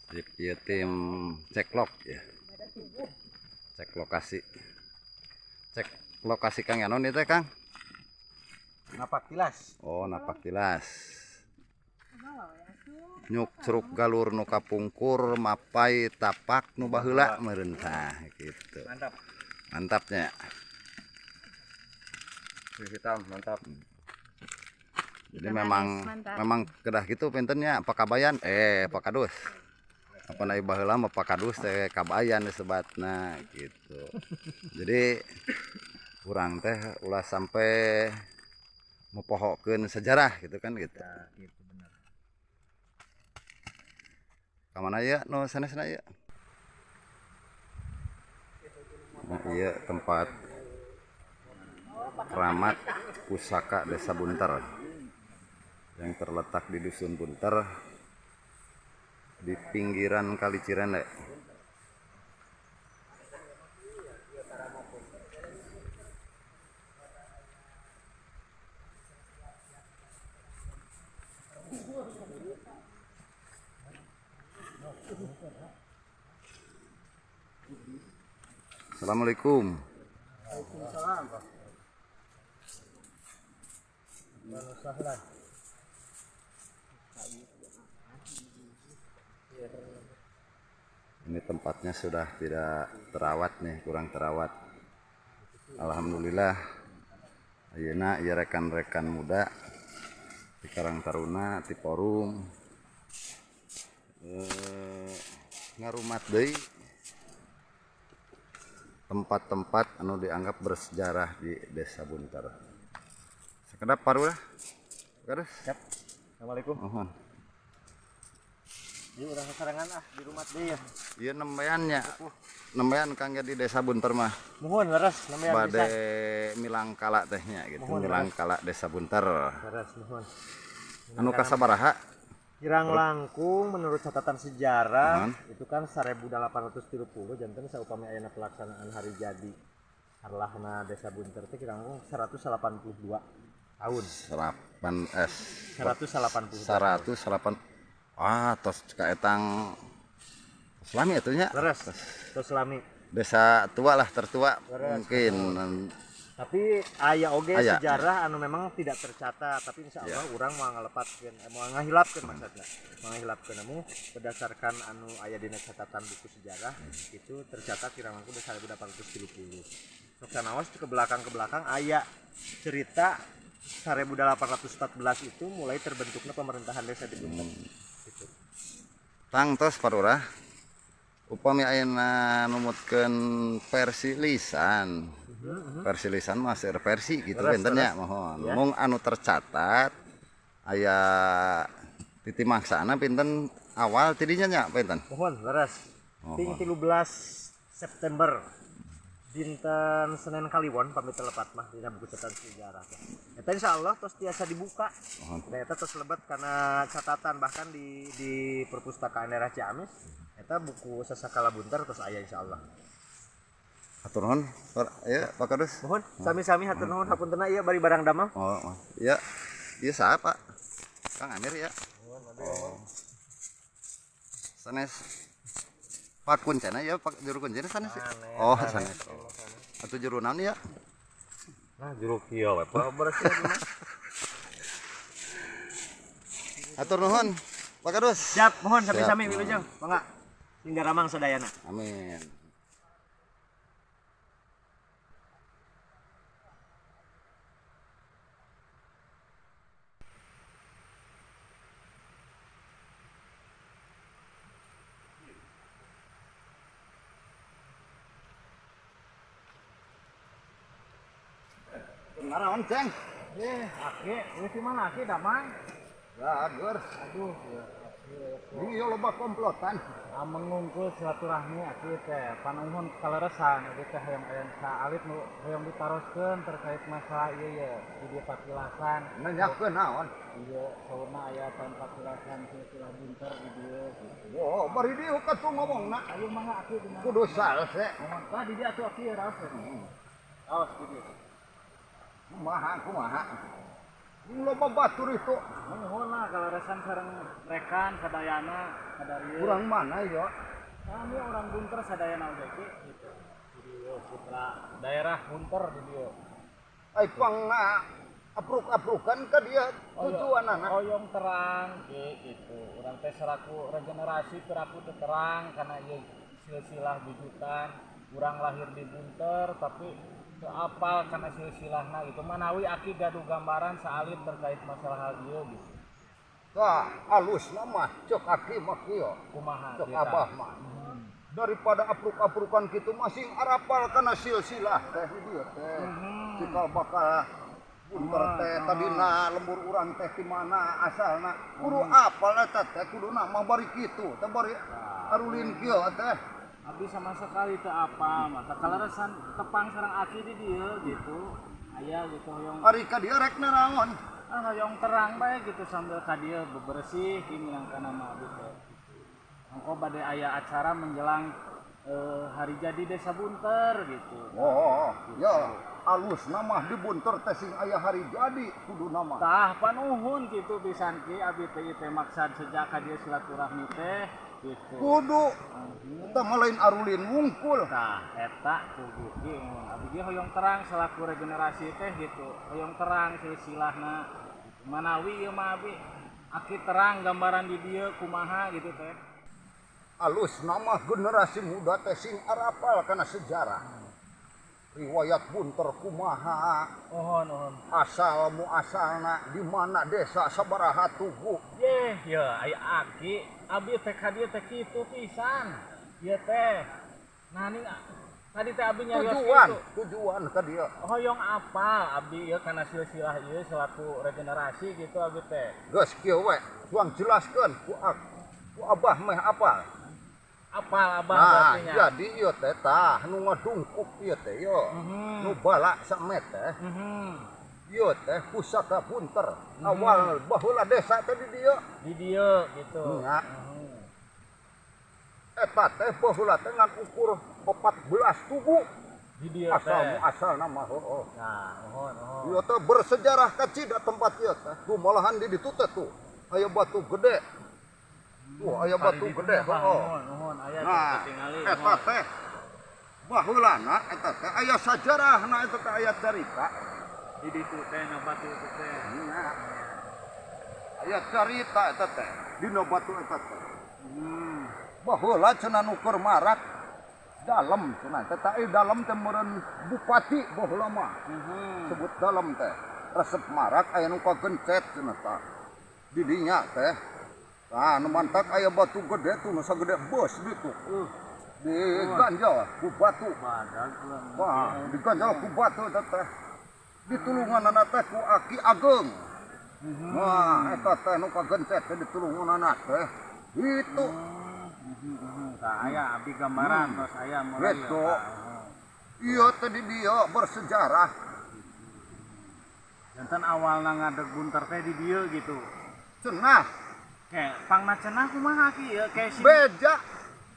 Ya tim cek lok ya. Cek lokasi. Cek lokasi Kang Yanon itu Kang. Napak tilas. Oh, napak tilas. Nyuk ceruk galur nu kapungkur mapai tapak nu baheula meureun tah gitu. Mantap. Mantapnya. Hitam, mantap. Jadi memang kedah gitu pintennya pakabayan pakadus. Apa naik baheula mah pakadus teh kabayan disebatna gitu. Jadi kurang teh ulah sampai mepohokeun sejarah gitu kan gitu. Ya, gitu benar. Kamana ya no sanesna ya. Nah, iya tempat keramat pusaka Desa Bunter yang terletak di Dusun Bunter di pinggiran Kali Cirende. Assalamualaikum. Waalaikumsalam, Pak. Sahlan. Ini tempatnya sudah tidak terawat nih, kurang terawat. Alhamdulillah. Ayeuna ya rekan-rekan muda di Karang Taruna, di forum ngarumat deui tempat-tempat anu dianggap bersejarah di Desa Bunter. Sekedap parulah. Terus. Siap. Assalamualaikum. Mohon. Ini udah sarangan di rumah deh ya. Iya nembeannya. Nembean Kang di Desa Bunter mah. Mohon leres namanya Bade bisa. milang kala tehnya gitu. Mohon, milang kala Desa Bunter. Leres mohon. Anu kasabaraha? Kirang langkung menurut catatan sejarah Mohon. itu kan 1830 janten saupami ayeuna pelaksanaan hari jadi harlahna Desa Bunter teh kirang langkung 182 tahun. 180. Tos kaetang Islami atunya. Leres. Terus selami. Desa tua lah tertua Leres. mungkin. Tapi aya oge Aya. sejarah anu memang tidak tercatat tapi insya Allah urang mau ngalepatkeun mau ngahilapkeun maksudna ngahilapkeun namun berdasarkan anu aya dina catatan buku sejarah itu tercatat kirang langkung 1830. Sok sanaos ke belakang aya cerita 1814 itu mulai terbentuknya pemerintahan desa di Bunter. Gitu. Tang tos parurah. Upami ayeuna numutkeun versi lisan. Versi lisan mah seueur versi gitu bentennya mohon. Ya. Mung anu tercatat aya titimaksana pinten awal tidinya nya pinten? Mohon leres. Ting 13 September dinten Senin Kaliwon pamit telepat mah dina buku catatan sejarah. Eta insyaallah tos tiasa dibuka. Da eta tos lebat karena catatan bahkan di perpustakaan daerah Ciamis eta buku Sasakala Bunter tos aya insyaallah. Hatur nuhun. Ya, Pak Kadus. Mohon sami-sami hatur nuhun hapuntenna ieu bari barang damang. Oh. Ya. Ieu saha, Pak? Kang Amir ya. Oh. Sanes Pak kuncena ya, Pak juru kuncena sanes. Oh, sanes. Atuh juru naon ya? Nah, juru kieu we. Hatur nuhun, Pak Kadus. Siap, mohon sami-sami wilujeng. Mangga. Hingga ramang sadayana. Amin. Naraon, Ceng? Aki, ini si mana aki damang? Ya, Gur. Aduh, Ini yo loba komplotan. mengungkul silaturahmi aki teh panuhun kaleresan ieu teh hayang saalit nu hayang ditaroskeun terkait masalah ieu ya di dieu patilasan. Nanyakeun naon? Ieu saurna aya tahun patilasan silsilah Bunter di dieu gitu. Oh, bari dieu katu ngomongna. Ayo mangga aki di mana? Kudu salse. Tah di dieu atuh aki raos. Raos di dieu. Kumaha. loba batur itu. Nuhun lah kalau resan sareng rekan sadayana sadarieu. Kurang mana ya? Kami orang Bunter sadayana oge gitu. Di dieu putra daerah Bunter di dieu. Ai pangna apruk-aprukan ka dia tujuanana. Oyong terang gitu. Urang teh seraku regenerasi teraku teu terang karena ieu silsilah bijutan. Urang lahir di Bunter tapi teu apal karena silsilahna gitu. Manawi aki gaduh gambaran saalit terkait masalah hal ieu gitu. Tah, alusna mah cek aki mah kieu. Kumaha Cek kita? abah mah. Daripada apruk-aprukan kitu masih arapal kana silsilah teh di dieu teh. Cikal bakal Bunter teh tadina lembur urang teh di mana asalna. Kudu apal eta teh kuduna mah bari kitu teh bari arulin kieu teh. Abi sama sekali teu apa mata kalaresan tepang sareng aki di dieu gitu aya gitu hoyong Ari ka dieu rek naraon? hoyong terang bae gitu sambil ka dieu bebersih ini kana mah gitu engko bade aya acara menjelang hari jadi Desa Bunter gitu. Oh, ya alusna mah di Bunter teh sing aya hari jadi kuduna mah. Tah panuhun gitu pisan ki abi teh teh maksad sejak ka dieu silaturahmi teh gitu. Kudu eta mah lain arulin wungkul. Nah, eta kudu ge abi ge hoyong terang selaku regenerasi teh gitu. Hoyong terang silsilahna. Manawi ieu mah abi aki terang gambaran di dieu kumaha gitu teh. Alus nama generasi muda teh sing arapal kana sejarah. Riwayat Bunter kumaha, Nuhun. asal muasalna di mana desa sabaraha tugu. Yeh, ya aya aki abi teh ka dieu teh kitu pisan. Ieu teh. Nah ning tadi teh abi nyarios Tujuan ka dieu. hoyong apal abi ieu kana silsilah ieu selaku regenerasi gitu abi teh. Geus kieu we, tuang jelaskeun ku abah meh apal. Apal abah Nah, berarti nya. jadi ieu teh tah nu ngadungkuk ieu teh yo. Nu bala samet teh. Ieu teh pusaka Bunter. Awal baheula desa teh di dieu. Di dieu gitu. Nya. Eta teh baheula teh ngan ukur 14 tugu. Di dieu Asal teh. muasalna mah heueuh. Nah, nuhun. Ieu teh bersejarah kacida tempat ieu teh. Tuh malahan di ditu teh tuh. Aya batu gede. Tuh aya batu gede heueuh. Nuhun aya Nah, tingali. eta teh baheulana eta teh aya sajarahna eta teh aya carita. Di ditu teh na batu itu teh. Nya. Aya carita eta teh dina batu eta teh. Baheula cenah nu keur marak dalem cenah teh teh dalem teh meureun bupati baheula mah. Sebut dalem teh. Resep marak aya nu kagencet cenah tah. Di dinya teh. Nah, nu mantak aya batu gede tuh nu sagede bos ditu. Diganjal ku batu. Badag urang. Wah, diganjal ku batu eta teh. Ditulunganana teh ku Aki Ageng. Wah, eta teh nu kagencet teh ditulunganana teh. Itu. Tah aya abi gambaran terus aya mulai. Gitu. Iya teh di dieu bersejarah. Janten awalna ngadeg Bunter teh di dieu gitu. Cenah Kayak pangna cenah kumaha ki ieu kayak si beja.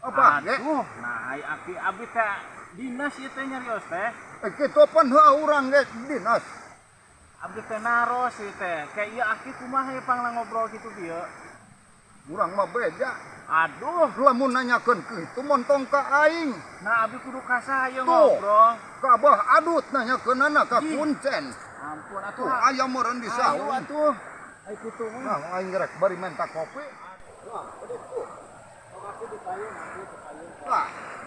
Apa ge? Aduh, nah aki abi teh dinas ieu teh nyarios teh. Kitu pan heuh urang ge dinas. Abi teh naros ieu teh. Kayak ieu aki kumaha ieu pangna ngobrol kitu dieu. Urang mah beja. Aduh, Lamun nanyakeun kitu montong ka aing. nah abi kudu ka saha ieu Tuh. ngobrol. Ka Abah Adut nanyakeunana ka Kuncen. Ampun Tuh atuh. aya meureun di Ayo saung. atuh. Ai kitu mah. Nah, aing rek bari menta kopi. Nah, kitu. Aku dipayun, aku dipayun. Nah,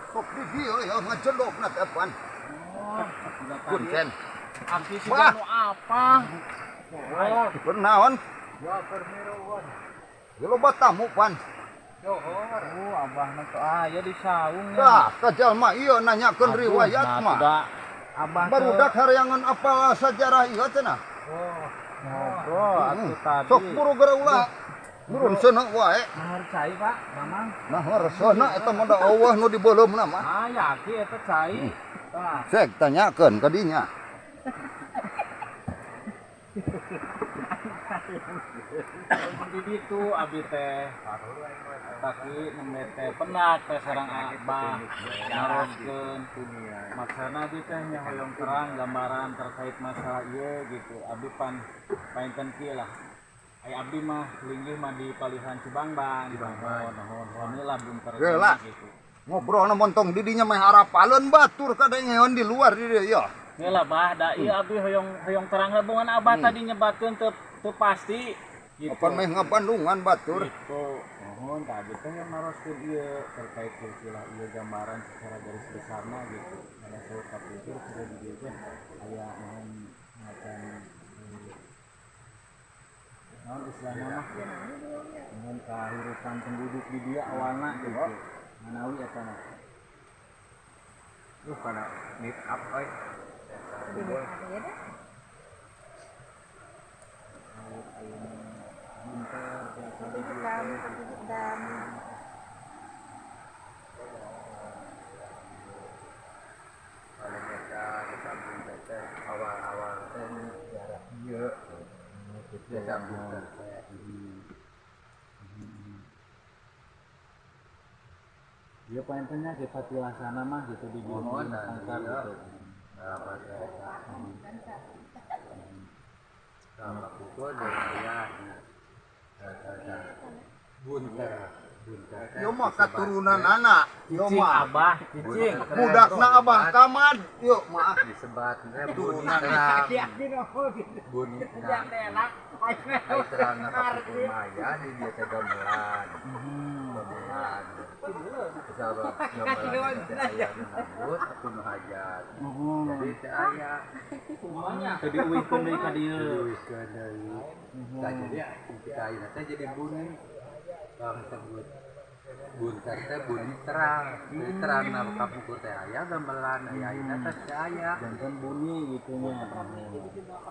sok di dieu ya ngajelokna teh pan. Oh, Kuncen. aki sih Bah. nu apa? Oh, Bernaon? gua permiruan. Ge loba tamu pan. Johor. Abah na teu aya di saung. Tah, ka jalma ieu nanyakeun riwayat mah. Abah Barudak hareangan apal sejarah ieu cenah. Oh, ngobrol atuh tadi. Sok buru gara ulah. Nurun seuneu wae. Mahar cai, Pak. Mamang. Nah, resona eta mah da Allah nu di beuleumna mah. Ah, yakin eta cai. Tah. Sek tanyakeun ka dinya. Di ditu abi teh tapi nembe teh penak teh sareng abah naroskeun maksana abi teh nya hoyong terang gambaran terkait masalah ieu gitu abi painten kieu lah ai abdi mah linggih mah di palihan Cibangban naon lah bunter Geula. gitu Ngobrol montong didinya mah harapaleun batur kada ngeon di luar di dieu ya. Heula bah da ieu abi hoyong terang hubungan abah tadi nyebatkeun teu pasti gitu. Apa meh ngabandungan batur. Gitu. Mohon tah abi teh yang naroskeun ieu terkait silsilah ieu gambaran secara garis besarna gitu. Karena saya kapikir sudah di dieu teh aya naon macam naon istilahna mah mohon kahirupan penduduk di dia awalna gitu. Manawi eta mah. Kana meet up euy. Awal-awal teh jarak ieu. Biasa bunter teh. Dia paintnya di patilasana mah gitu di Mohon angkar gitu. Kalau pukul dari bunter. Yo mah katurunan anak. Yo Cicing mah abah, cicing. budakna abah kamad. Yo maaf. Disebat turunan terang. Bunyi terang. Ai terang na kapukul maya di dia teh gamelan. Gamelan. Sabab gamelan teh aya nu nambut atuh nu hajat. Jadi teh aya Semuanya tadi uikeun deui ka dieu. Nah, jadi kita ayeuna teh jadi bunyi bang sebut bunter teh bunyi terang. Jadi terang na kapukul teh aya gamelan aya ayeuna teh aya. Jantan bunyi gitu nya.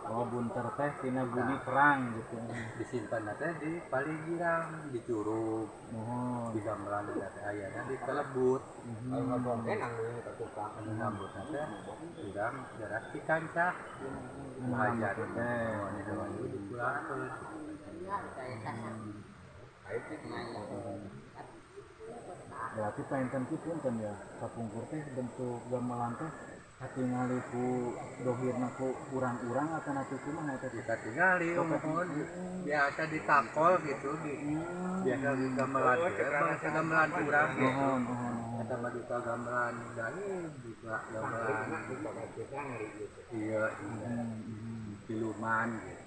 Oh bunter teh tina bunyi terang gitu. Disimpan teh di paligiran, di curug, Mohon. di gamelan teh aya di kelebut. Anu ngambut teh urang jarak di kancah. Hajar teh dipulangkeun. Berarti painten punten ya. Kapungkur teh bentuk gamelan teh katingali ku dohirna ku urang-urang atawa atuh kumaha eta teh? Kita tinggali mohon biasa ditakol gitu biasa di gamelan teh bangsa gamelan urang gitu. Kita mah duka gamelan dari juga gamelan iya piluman gitu.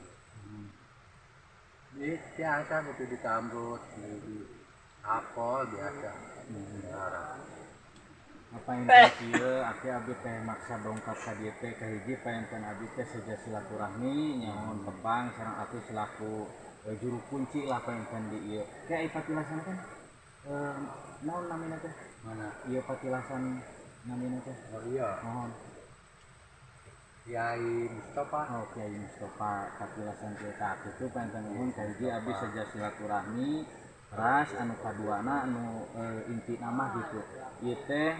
Biasa gitu ditambut di apel biasa. Apa yang kieu aki abi teh maksa dongkap ka dieu teh ka hiji paenten abi teh saja silaturahmi nyaon tepang sareng atuh selaku juru kunci lah paenten di ieu. Teh ai patilasan kan naon namina teh? Mana? Ieu patilasan namina teh. Oh iya, Mohon. Kiai Mustafa. Oh Kiai Mustafa patilasan teh tak itu paenten nuhun ka hiji abi saja silaturahmi ras anu kaduana anu inti nama gitu. Ieu teh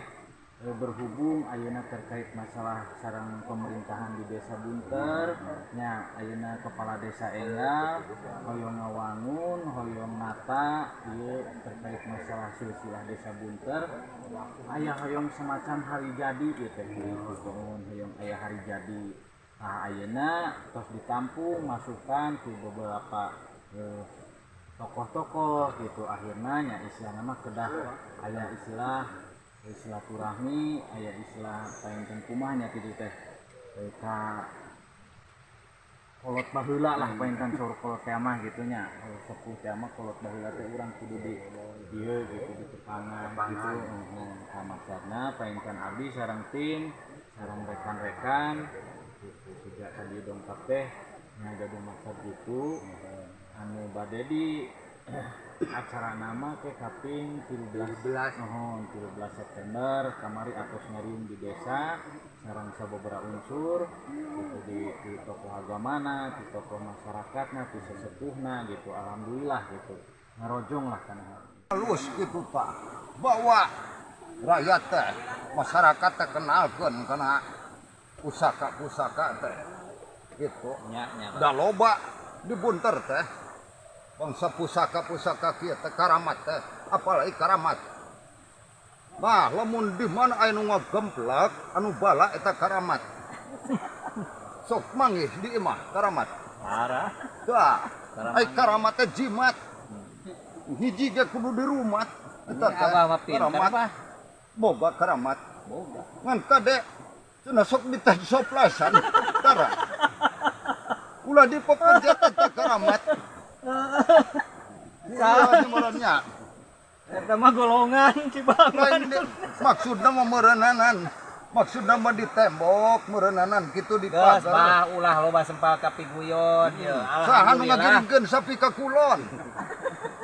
berhubung ayeuna terkait masalah sareng pemerintahan di Desa Bunter nya ayeuna kepala desa enggal hoyong ngawangun hoyong nata ieu terkait masalah silsilah Desa Bunter aya hoyong semacam hari jadi ieu teh hoyong aya hari jadi nah ayeuna tos ditampung masukan ke beberapa tokoh-tokoh gitu akhirnya nya istilah nama kedah aya istilah silaturahmi aya istilah painten kumahnya kitu teh ka kolot baheula lah painten saur kolot teh mah gitu nya sepuh teh mah kolot baheula teh urang kudu di dieu gitu di tepangan gitu ka maksudna painten abdi sareng tim sareng rekan-rekan gitu juga tadi dongkap teh nya jadi maksud gitu anu bade di acara nama ke kaping 13 September kamari atos ngariung di desa sareng sababaraha unsur gitu di tokoh agamana di tokoh masyarakatna di sesepuhna gitu alhamdulillah gitu ngarojong lah kana Halus gitu Pak. Bahwa rakyat teh masyarakat teh kenalkeun kana pusaka-pusaka teh. Gitu. nya Da loba dibunter teh bangsa pusaka-pusaka kieu teh karamat teh apalagi karamat bah lamun di mana aya nu ngagemplak anu bala eta karamat sok manggih di imah karamat parah tah ai karamat teh jimat hiji ge kudu di rumah eta teh abah mah pinter Pak boga karamat boga ngan kade cenah sok diteh soplasan tara ulah dipekerja teh karamat ya dimulanya eta mah golongan Cibangun maksudna mah meureunnanan maksudna mah di tembok meureunnanan kitu di geus pagar Pak ulah loba sempat kapiguyon ya saha nu ngagiringkeun sapi ka kulon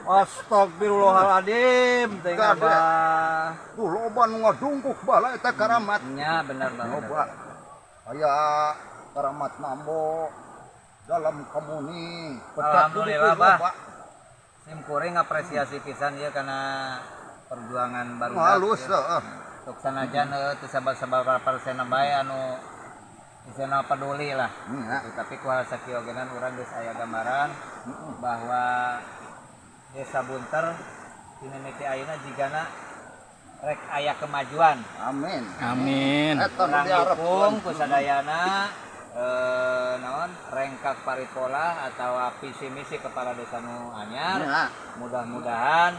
astagfirullahaladzim teh Gade. Abah tuh loba nu ngadungkuk bala eta karamat nya bener banget loba aya karamat nambo dalam komuni Alhamdulillah, Bah. Sim kuring apresiasi pisan ya karena perjuangan baru halus heeh untuk sanajan teu sabaraha persen bae anu isena peduli lah. nya Tapi ku sakiogenan urang geus aya gambaran bahwa Desa Bunter dina miti ayeuna jigana rek aya kemajuan. amin Amin. eta nu Urang diharap dukung ku sadayana naon rengkak paripola atau visi misi kepala desa nu anyar. nya Mudah-mudahan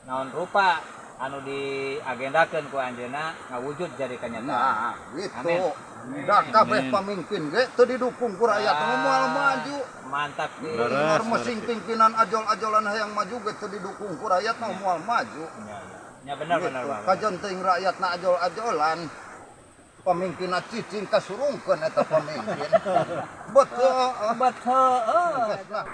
naon rupa anu diagendakeun ku anjeunna ngawujud jadi kenyataan. nah gitu Amin. da kabeh pamimpin ge teu didukung ku rakyat nu moal maju Mantap di. bener mesing pimpinan ajol-ajolan hayang maju ge teu didukung ku rakyat nu moal maju Ya benar benar gitu. Bang. Kajon teuing rakyatna ajol-ajolan pamimpinna cicing kasurungkeun eta pamimpin betul Betul. Nah,